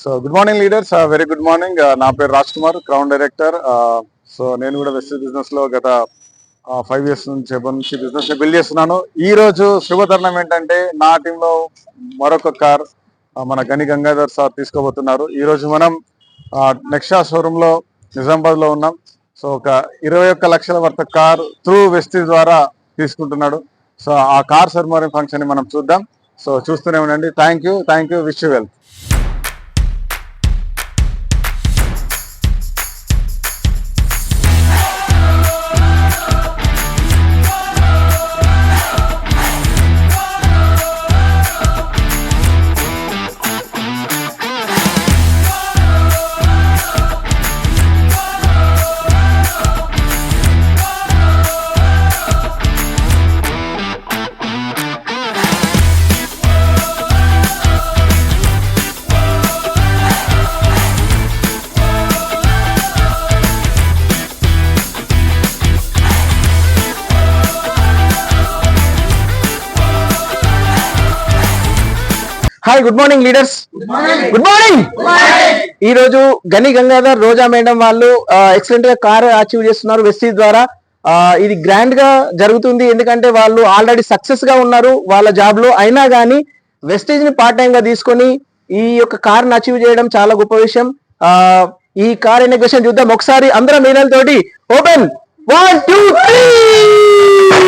So good morning leaders, very good morning. నా పేరు Raj Kumar, crown director. So నేను కూడా వెస్టేజ్ బిజినెస్ లో గత 5 years నుంచి బిజినెస్ ని బిల్డ్ చేస్తున్నాను. ఈ రోజు శుభతరుణం ఏంటంటే నా టీంలో మరొక కార్ మన గని గంగాధర్ సార్ తీసుకోబోతున్నారు. ఈ రోజు మనం నెక్సా షోరూమ్ లో నిజామాబాద్ లో ఉన్నాం. సో ఒక 21 లక్షల వర్త కార్ త్రూ వెస్టేజ్ ద్వారా తీసుకుంటున్నాడు. సో ఆ కార్ సెరమనీ ఫంక్షన్ ని మనం చూద్దాం. సో చూస్తూనే ఉండండి. Thank you, wish you well. Hi, good morning leaders. Good morning. ఈ రోజు గని గంగాధర్ రోజా మేడం వాళ్ళు ఎక్సలెంట్ గా కార్ అచీవ్ చేస్తున్నారు వెస్టీజ్ ద్వారా. ఇది గ్రాండ్ గా జరుగుతుంది, ఎందుకంటే వాళ్ళు ఆల్రెడీ సక్సెస్ గా ఉన్నారు వాళ్ళ జాబ్ లో. అయినా కానీ వెస్టీజ్ ని పార్ట్ టైం గా తీసుకొని ఈ యొక్క కార్ ని అచీవ్ చేయడం చాలా గొప్ప విషయం. ఈ కార్ ఇనాగ్రేషన్ చూద్దాం ఒకసారి అందరం మీనలతోటి. ఓపెన్ 1 2 3.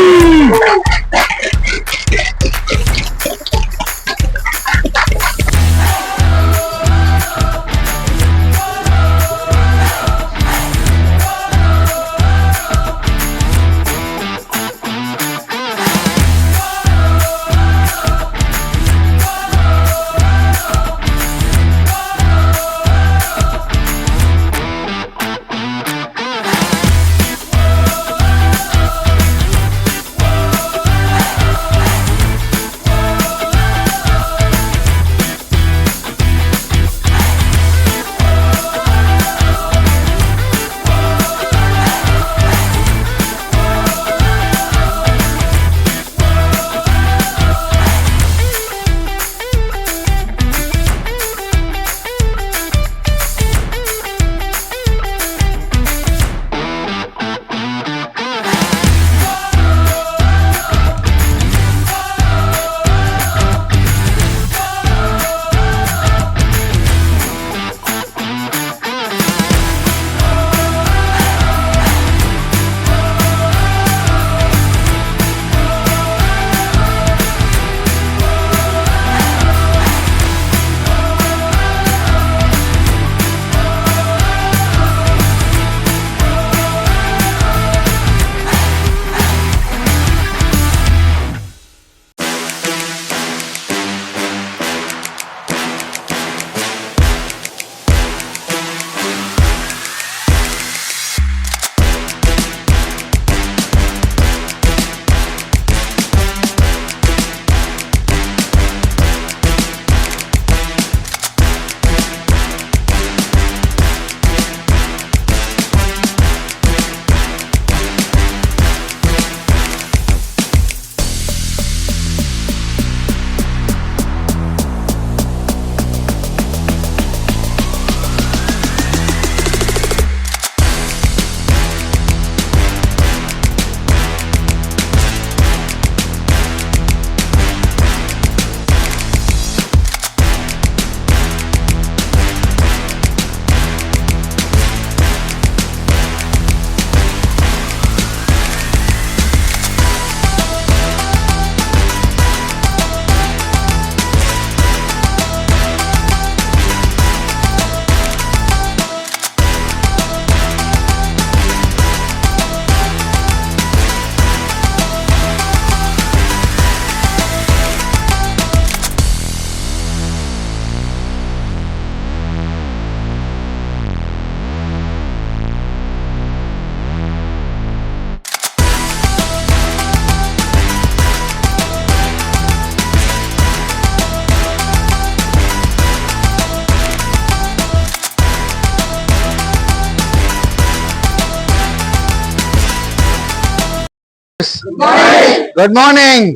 Good morning.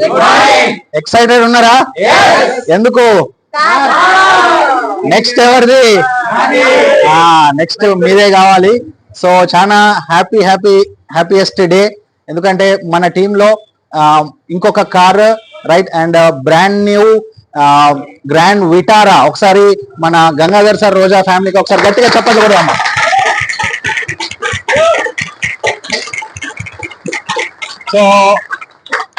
ఎక్సైటెడ్ ఉన్నారా? ఎందుకు? నెక్స్ట్ ఎవరిది? నెక్స్ట్ మీదే కావాలి. సో చాలా హ్యాపీయెస్ట్ డే, ఎందుకంటే మన టీంలో ఇంకొక car right and brand new grand Vitara. ఒకసారి మన గంగాధర్ సార్ రోజా ఫ్యామిలీకి ఒకసారి గట్టిగా చెప్పండి కూడా అమ్మ. సో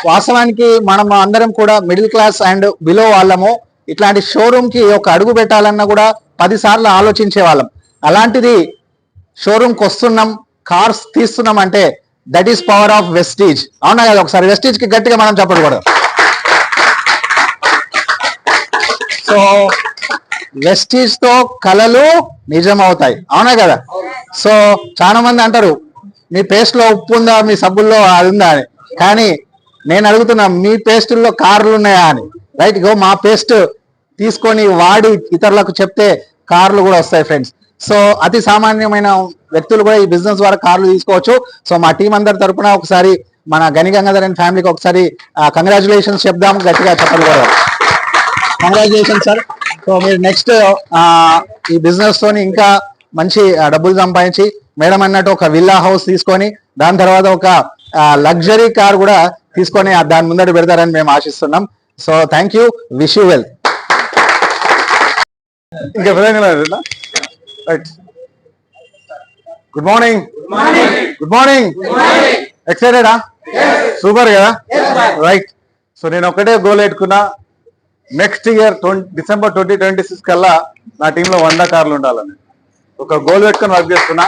వాస్తవానికి మనం అందరం కూడా మిడిల్ క్లాస్ అండ్ బిలో వాళ్ళము. ఇట్లాంటి షోరూమ్ కి ఒక అడుగు పెట్టాలన్నా కూడా 10 సార్లు ఆలోచించే వాళ్ళం. అలాంటిది షోరూమ్ కి వస్తున్నాం, కార్స్ తీస్తున్నాం అంటే that is power of Vestige. అవునా కదా? ఒకసారి వెస్టీజ్ కి గట్టిగా మనం చెప్పకూడదు. సో వెస్టీజ్ తో కలలు నిజం అవుతాయి. అవునా కదా? సో చాలా మంది అంటారు మీ పేస్ట్ లో ఉప్పు ఉందా, మీ సబ్బుల్లో అది ఉందా అని. కానీ నేను అడుగుతున్నా మీ పేస్టుల్లో కార్లు ఉన్నాయా అని. రైట్, గో మా పేస్ట్ తీసుకొని వాడి ఇతరులకు చెప్తే కార్లు కూడా వస్తాయి ఫ్రెండ్స్. సో అతి సామాన్యమైన వ్యక్తులు కూడా ఈ బిజినెస్ ద్వారా కార్లు తీసుకోవచ్చు. సో మా టీం అందరి తరపున ఒకసారి మన గని గంగాధర్ అండ్ ఫ్యామిలీకి ఒకసారి కంగ్రాచులేషన్స్ చెప్దాం, గట్టిగా చెప్పాలి కదా. Congratulation sir. సో మీరు నెక్స్ట్ ఈ బిజినెస్ తోని ఇంకా మంచి డబ్బులు సంపాదించి మేడం అన్నట్టు ఒక విల్లా హౌస్ తీసుకొని దాని తర్వాత ఒక లగ్జరీ కార్ కూడా తీసుకొని దాని ముందట పెడతారని మేము ఆశిస్తున్నాం. So thank you, wish you well. ఇంకా right, good morning. Good morning. ఎక్సైటెడా? సూపర్ కదా? రైట్. సో నేను ఒకటే గోల్ పెట్టుకున్నా, నెక్స్ట్ ఇయర్ డిసెంబర్ 2026 కల్లా నా టీంలో 100 కార్లు ఉండాలని ఒక గోల్ పెట్టుకుని వర్క్ చేస్తున్నా.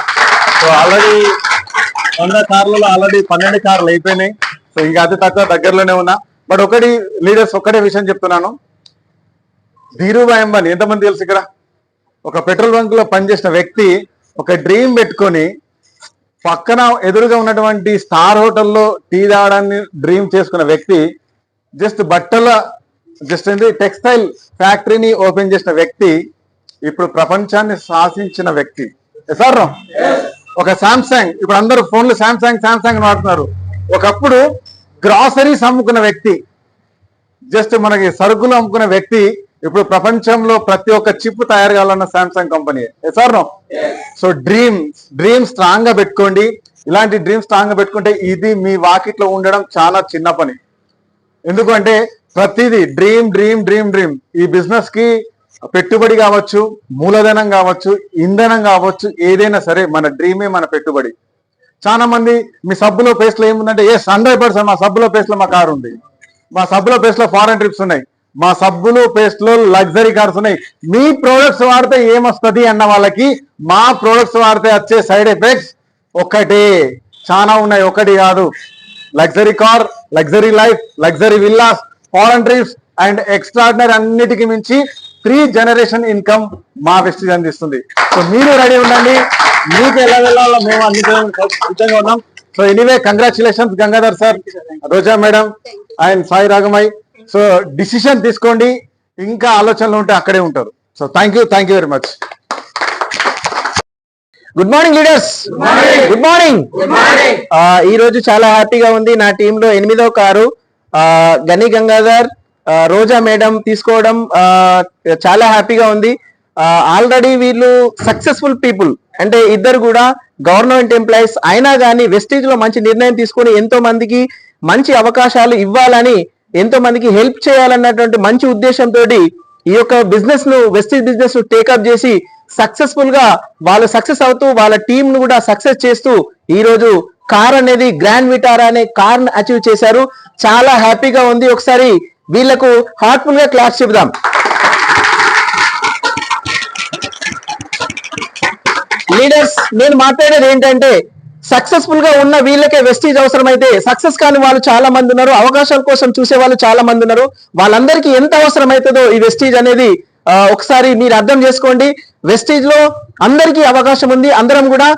సో ఆల్రెడీ 100 కార్లలో ఆల్రెడీ 12 కార్లు అయిపోయినాయి. సో ఇంకా అతి తక్కువ దగ్గరలోనే ఉన్నా. బట్ ఒకటి లీడర్స్ ఒకటే విషయం చెప్తున్నాను, ధీరుభాయ్ అంబానీ ఎంతమంది తెలుసు ఇక్కడ? ఒక పెట్రోల్ బంక్ లో పనిచేసిన వ్యక్తి ఒక డ్రీమ్ పెట్టుకొని పక్కన ఎదురుగా ఉన్నటువంటి స్టార్ హోటల్లో టీ తాగడాన్ని డ్రీమ్ చేసుకున్న వ్యక్తి, జస్ట్ ఏంటి టెక్స్టైల్ ఫ్యాక్టరీని ఓపెన్ చేసిన వ్యక్తి, ఇప్పుడు ప్రపంచాన్ని శాసించిన వ్యక్తి. సార్ ఒక శాంసంగ్, ఇప్పుడు అందరూ ఫోన్లు శాంసంగ్ వాడుతున్నారు. ఒకప్పుడు గ్రాసరీస్ అమ్ముకున్న వ్యక్తి, జస్ట్ మనకి సరుకులు అమ్ముకున్న వ్యక్తి, ఇప్పుడు ప్రపంచంలో ప్రతి ఒక్క చిప్ తయారు కావాలన్న Samsung company. Sir so dream strong గా పెట్టుకోండి. ఇలాంటి డ్రీమ్ స్ట్రాంగ్ గా పెట్టుకుంటే ఇది మీ వాకిట్లో ఉండడం చాలా చిన్న పని. ఎందుకంటే ప్రతిదీ డ్రీమ్. ఈ బిజినెస్ కి పెట్టుబడి కావచ్చు, మూలధనం కావచ్చు, ఇంధనం కావచ్చు, ఏదైనా సరే మన డ్రీమే మన పెట్టుబడి. చాలా మంది మీ సబ్బులో పేస్ట్ లో ఏముందంటే 100% మా సబ్బులో పేస్ట్ లో మా కారు ఉంది, మా సబ్బులో పేస్ట్ లో ఫారెన్ ట్రిప్స్ ఉన్నాయి, మా సబ్బులు పేస్ట్ లో లగ్జరీ కార్స్ ఉన్నాయి. మీ ప్రోడక్ట్స్ వాడితే ఏమొస్తుంది అన్న వాళ్ళకి మా ప్రోడక్ట్స్ వాడితే వచ్చే సైడ్ ఎఫెక్ట్స్ ఒక్కటే, చాలా ఉన్నాయి, ఒకటి కాదు. Luxury car, luxury life, luxury villas, foreign trips and extraordinary అన్నిటికీ మించి 3 జనరేషన్ ఇన్కమ్ మా వెస్టీజ్ అందిస్తుంది. సో మీరు రెడీ ఉండండి, మీకు ఎలా వెళ్ళాలో మేము అన్నిటిగా ఉన్నాం. So anyway congratulations Gangadhar sir, Roja madam and Sai Ragamayi. So decision తీసుకోండి, ఇంకా ఆలోచనలు ఉంటే అక్కడే ఉంటారు. So thank you very much. Good morning leaders. Good morning. ఈ రోజు చాలా హ్యాపీగా ఉంది. నా టీంలో 8వ కారు గని గంగాధర్ రోజా మేడం తీసుకోవడం చాలా హ్యాపీగా ఉంది. ఆల్రెడీ వీళ్ళు సక్సెస్ఫుల్ పీపుల్, అంటే ఇద్దరు కూడా గవర్నమెంట్ ఎంప్లాయీస్ అయినా కానీ వెస్టీజ్ లో మంచి నిర్ణయం తీసుకొని ఎంతో మందికి మంచి అవకాశాలు ఇవ్వాలని, ఎంతో మందికి హెల్ప్ చేయాలన్నటువంటి మంచి ఉద్దేశంతో ఈ యొక్క బిజినెస్ ను, వెస్టీజ్ బిజినెస్ ను టేకప్ చేసి సక్సెస్ఫుల్ గా వాళ్ళు సక్సెస్ అవుతూ వాళ్ళ టీం ను కూడా సక్సెస్ చేస్తూ ఈ రోజు కార్ అనేది గ్రాండ్ విటారా అనే కార్ ను అచీవ్ చేశారు. చాలా హ్యాపీగా ఉంది. ఒకసారి వీళ్లకు హార్ట్ఫుల్ గా క్లాస్ చెబుదాం. లీడర్స్, నేను మాట్లాడేది ఏంటంటే సక్సెస్ఫుల్ గా ఉన్న వీళ్ళకే వెస్టీజ్ అవసరమైతే సక్సెస్ కాని వాళ్ళు చాలా మంది ఉన్నారు, అవకాశాల కోసం చూసే వాళ్ళు చాలా మంది ఉన్నారు. వాళ్ళందరికీ ఎంత అవసరం అవుతుందో ఈ వెస్టీజ్ అనేది ఒకసారి మీరు అర్థం చేసుకోండి. వెస్టీజ్ లో అందరికీ అవకాశం ఉంది. అందరం కూడా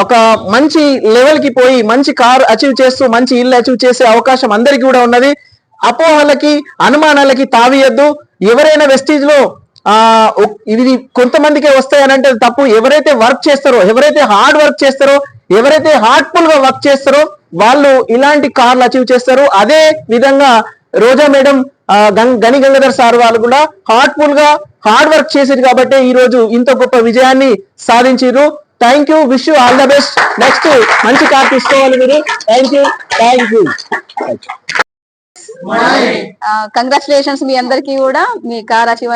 ఒక మంచి లెవెల్ కి పోయి మంచి కార్ అచీవ్ చేస్తూ మంచి ఇల్లు అచీవ్ చేసే అవకాశం అందరికీ కూడా ఉన్నది. అపోహలకి అనుమానాలకి తావియద్దు. ఎవరైనా వెస్టీజ్ లో ఇది కొంతమందికే వస్తాయనంటే తప్పు. ఎవరైతే వర్క్ చేస్తారో, ఎవరైతే హార్డ్ వర్క్ చేస్తారో, ఎవరైతే హార్ట్ఫుల్ గా వర్క్ చేస్తారో వాళ్ళు ఇలాంటి కార్లు అచీవ్ చేస్తారు. అదే విధంగా రోజా మేడం, గని గంగాధర్ సార్ వాళ్ళు కూడా హార్ట్ఫుల్ గా హార్డ్ వర్క్ చేసారు కాబట్టి ఈ రోజు ఇంత గొప్ప విజయాన్ని సాధించారు. Thank you, wish you all the best. Next మంచి కార్ తీసుకోవాలి మీరు. Thank you. కంగ్రాచులేషన్స్ మీ అందరికీ కూడా మీ కార్ అచీవ్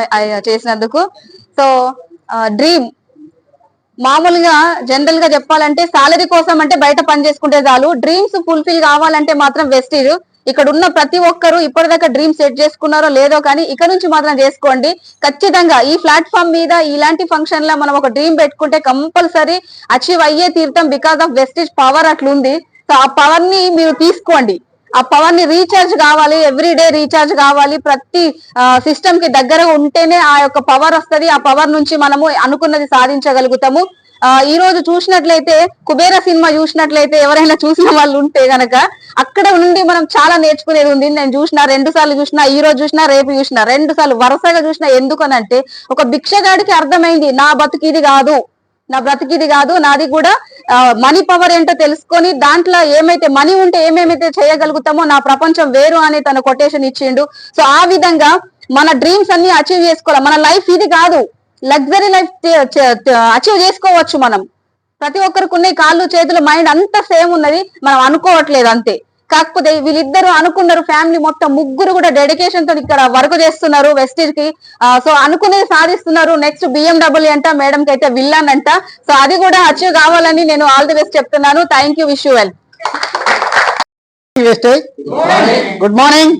చేసినందుకు. సో డ్రీమ్ మామూలుగా జనరల్ గా చెప్పాలంటే సాలరీ కోసం అంటే బయట పని చేసుకుంటే చాలు, డ్రీమ్స్ ఫుల్ఫిల్ కావాలంటే మాత్రం వెస్టీజ్. ఇక్కడ ఉన్న ప్రతి ఒక్కరు ఇప్పటిదాకా డ్రీమ్ సెట్ చేసుకున్నారో లేదో కానీ ఇక్కడ నుంచి మాత్రం చేసుకోండి. ఖచ్చితంగా ఈ ప్లాట్ఫామ్ మీద ఇలాంటి ఫంక్షన్ లో మనం ఒక డ్రీమ్ పెట్టుకుంటే కంపల్సరీ అచీవ్ అయ్యే తీరుతాం. బికాస్ ఆఫ్ వెస్టీజ్ పవర్ అట్లుంది. సో ఆ పవర్ ని మీరు తీసుకోండి. ఆ పవర్ ని రీఛార్జ్ కావాలి, ఎవ్రీడే రీఛార్జ్ కావాలి. ప్రతి సిస్టమ్ కి దగ్గర ఉంటేనే ఆ యొక్క పవర్ వస్తుంది. ఆ పవర్ నుంచి మనము అనుకున్నది సాధించగలుగుతాము. ఈ రోజు చూసినట్లయితే కుబేర సినిమా చూసినట్లయితే ఎవరైనా చూసిన వాళ్ళు ఉంటే గనక అక్కడ నుండి మనం చాలా నేర్చుకునేది ఉంది. నేను చూసిన 2 సార్లు చూసినా, ఈ రోజు చూసినా, రేపు చూసినా, 2 సార్లు వరుసగా చూసినా. ఎందుకనంటే ఒక భిక్షగాడికి అర్థమైంది నా బతుకిది కాదు, నా బ్రతికిది కాదు, నాది కూడా మనీ పవర్ ఏంటో తెలుసుకొని దాంట్లో ఏమైతే మనీ ఉంటే ఏమేమైతే చేయగలుగుతామో నా ప్రపంచం వేరు అని తన కొటేషన్ ఇచ్చిండు. సో ఆ విధంగా మన డ్రీమ్స్ అన్ని అచీవ్ చేసుకోవాలి. మన లైఫ్ ఇది కాదు, లగ్జరీ లైఫ్ అచీవ్ చేసుకోవచ్చు మనం. ప్రతి ఒక్కరికి ఉన్నాయి కాళ్ళు చేతులు మైండ్ అంతా సేమ్ ఉన్నది, మనం అనుకోవట్లేదు అంతే. కాకపోతే వీళ్ళిద్దరు అనుకున్నారు, ఫ్యామిలీ మొత్తం ముగ్గురు కూడా డెడికేషన్ తో ఇక్కడ వర్క్ చేస్తున్నారు వెస్టీజ్ కి. సో అనుకునేది సాధిస్తున్నారు. నెక్స్ట్ BMW అంట, మేడం కి అయితే విల్లాన్ అంట. సో అది కూడా అచీవ్ కావాలని నేను ఆల్ ది బెస్ట్ చెప్తున్నాను. Thank you, wish you well. Good morning.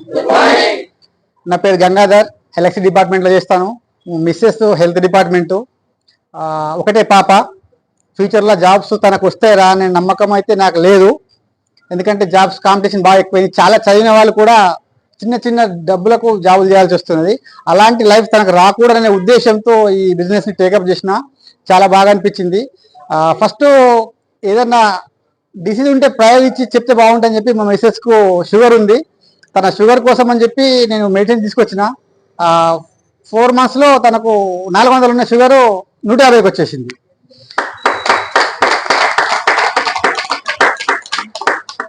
నా పేరు గంగాధర్, ఎలక్ట్రిసిటీ డిపార్ట్మెంట్ లో చేస్తాను. Mrs health department. ఒకటే పాప. ఫ్యూచర్ లో జాబ్స్ తనకు వస్తాయిరా అనే నమ్మకం అయితే నాకు లేదు. ఎందుకంటే జాబ్స్ కాంపిటీషన్ బాగా ఎక్కువైంది. చాలా చదివిన వాళ్ళు కూడా చిన్న చిన్న డబ్బులకు జాబులు చేయాల్సి వస్తున్నది. అలాంటి లైఫ్ తనకు రాకూడదనే ఉద్దేశంతో ఈ బిజినెస్ ని టేకప్ చేసిన. చాలా బాగా అనిపించింది. ఫస్ట్ ఏదన్నా డిసీజ్ ఉంటే ప్రయోగించి చెప్తే బాగుంటుందని చెప్పి మా మిస్సెస్ కు షుగర్ ఉంది. తన షుగర్ కోసం అని చెప్పి నేను మెడిసిన్ తీసుకొచ్చిన. 4 months లో తనకు 400 ఉన్న షుగర్ 150కి వచ్చేసింది.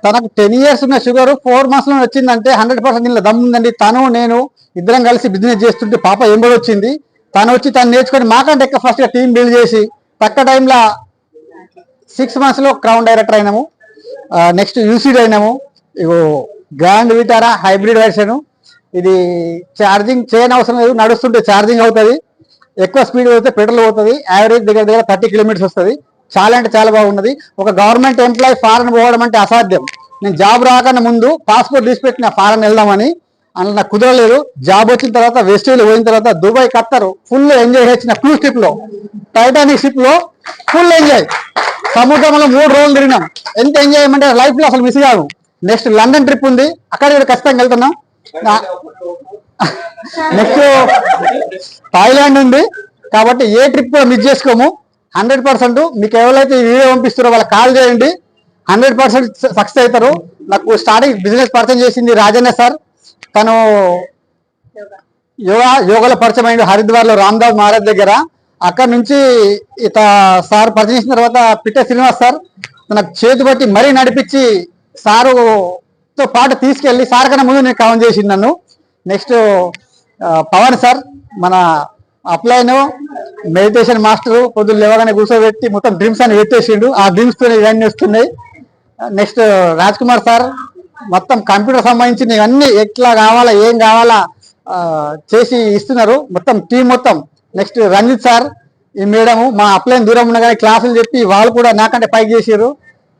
తనకు 10 years ఉన్న షుగర్ 4 months లో వచ్చిందంటే 100% ఇలా దమ్ముందండి. తను నేను ఇద్దరం కలిసి బిజినెస్ చేస్తుంటే పాప ఎంబడి వచ్చింది. తను వచ్చి తను నేర్చుకొని మాకంటే ఎక్కువ ఫస్ట్ గా టీం బిల్డ్ చేసి తక్కువ టైంలో 6 months లో క్రౌన్ డైరెక్టర్ అయినాము. నెక్స్ట్ యూసీడీ అయినాము. ఇగో గ్రాండ్ విటారా హైబ్రిడ్ వెర్షన్. ఇది ఛార్జింగ్ చేయని అవసరం లేదు, నడుస్తుంటే ఛార్జింగ్ అవుతుంది. ఎక్కువ స్పీడ్ పోతే పెట్రోల్ పోతుంది. యావరేజ్ దగ్గర 30 kilometers వస్తుంది. చాలా అంటే చాలా బాగున్నది. ఒక గవర్నమెంట్ ఎంప్లాయీ ఫారెన్ పోవడం అంటే అసాధ్యం. నేను జాబ్ రాకన్నా ముందు పాస్పోర్ట్ తీసి పెట్టిన ఫారెన్ వెళ్దామని, అందులో నాకు కుదరలేదు. జాబ్ వచ్చిన తర్వాత వెస్టేజ్ పోయిన తర్వాత దుబాయ్, ఖత్తర్ ఫుల్ ఎంజాయ్ చేసిన. క్రూజ్ షిప్ లో, టైటానిక్ షిప్ లో ఫుల్ ఎంజాయ్. సముద్రంలో 3 రోజులు తిరిగినాం. ఎంత ఎంజాయ్ అంటే లైఫ్ లో అసలు మిస్ కాదు. నెక్స్ట్ లండన్ ట్రిప్ ఉంది, అక్కడ ఖచ్చితంగా వెళ్తున్నాం. నెక్స్ట్ థాయిలాండ్ ఉంది. కాబట్టి ఏ ట్రిప్ కూడా మిస్ చేసుకోము. 100% మీకు ఎవరైతే ఈ వీడియో పంపిస్తారో వాళ్ళకి కాల్ చేయండి. 100% సక్సెస్ అవుతారు. నాకు స్టార్టింగ్ బిజినెస్ పరిచయం చేసింది రాజన్న సార్. తను యోగాలో పరిచయం అయింది హరిద్వార్ లో రామ్దాస్ మహారాజ్ దగ్గర. అక్కడ నుంచి సార్ పరిచయం చేసిన తర్వాత పిట్ట శ్రీనివాస్ సార్ తనకు చేతి బట్టి మరీ నడిపించి సారుతో పాటు తీసుకెళ్లి సార్ కన్నా ముందు నేను కౌంట్ చేసింది నన్ను. నెక్స్ట్ పవన్ సార్ మన అప్లైన్ మెడిటేషన్ మాస్టర్. పొద్దున్న లేవగానే కూర్చోబెట్టి మొత్తం డ్రీమ్స్ అని పెట్టేసిండు. ఆ డ్రీమ్స్ తో ఇవన్నీ వస్తున్నాయి. నెక్స్ట్ రాజ్ కుమార్ సార్ మొత్తం కంప్యూటర్ సంబంధించిన ఇవన్నీ ఎట్లా కావాలా ఏం కావాలా చేసి ఇస్తున్నారు మొత్తం టీం మొత్తం. నెక్స్ట్ రంజిత్ సార్, ఈ మేడం మా అప్లైన్ దూరం ఉన్న కానీ క్లాసులు చెప్పి వాళ్ళు కూడా నాకంటే పైకి చేసారు.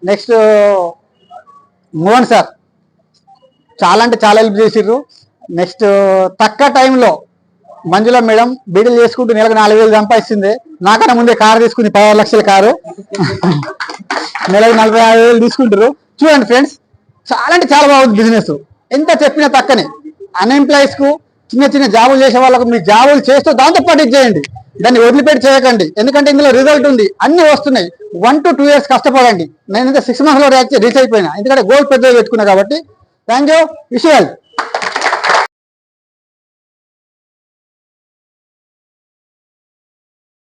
నెక్స్ట్ మోహన్ సార్ చాలా అంటే చాలా హెల్ప్ చేసిర్రు. నెక్స్ట్ తక్కువ టైంలో మంజుల మేడం బీడీలు చేసుకుంటూ నెలకు 4,000 సంపాదిస్తుంది. నాకన్నా ముందే కారు తీసుకుంది, 16 లక్షల కారు. నెలకు 45,000 తీసుకుంటారు. చూడండి ఫ్రెండ్స్, చాలా అంటే చాలా బాగుంది బిజినెస్. ఎంత చెప్పినా తక్కనే. అన్ఎంప్లాయీస్ కు, చిన్న చిన్న జాబులు చేసే వాళ్ళకు మీరు జాబులు చేస్తూ దాంతో పాటు చేయండి. దాన్ని వదిలిపెట్టి చేయకండి. ఎందుకంటే ఇందులో రిజల్ట్ ఉంది, అన్ని వస్తున్నాయి. 1 to 2 years కష్టపడండి. నేను 6 months లో రీచ్ అయిపోయినా. ఎందుకంటే గోల్ పెద్దగా పెట్టుకున్నా కాబట్టి. థ్యాంక్ యూ, విషయాలు.